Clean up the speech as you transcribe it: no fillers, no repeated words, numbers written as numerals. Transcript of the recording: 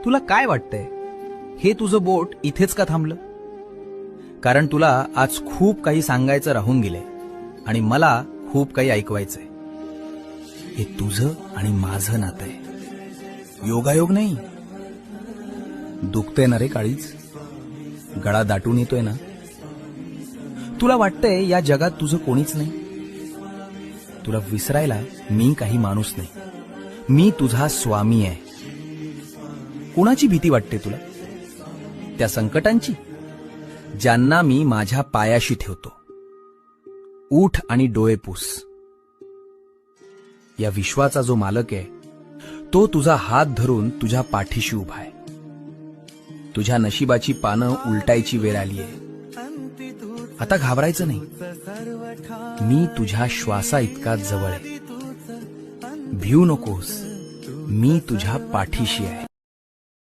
तुला काय वाटतंय, हे तुझं बोट इथेच का थांबलं? कारण तुला आज खूप काही सांगायचं राहून गेलंय आणि मला खूप काही ऐकवायचंय. हे तुझं आणि माझं नातं आहे, योगायोग नाही. दुखतंय ना रे काळीज, गळा दाटून येतोय ना. तुला वाटतंय या जगात तुझं कोणीच नाही. तुला विसरायला मी काही माणूस नाही, मी तुझा स्वामी आहे. कुणाची भीती वाटते तुला? त्या संकटांची, ज्यांना मी माझ्या पायाशी ठेवतो. उठ आणि डोळे पुस. या विश्वाचा जो मालक आहे, तो तुझा हात धरून तुझ्या पाठीशी उभा आहे. तुझ्या नशिबाची पानं उलटायची वेळ आली आहे. आता घाबरायचं नाही. मी तुझ्या श्वासा इतका जवळ आहे. भिऊ नकोस, मी तुझ्या पाठीशी आहे.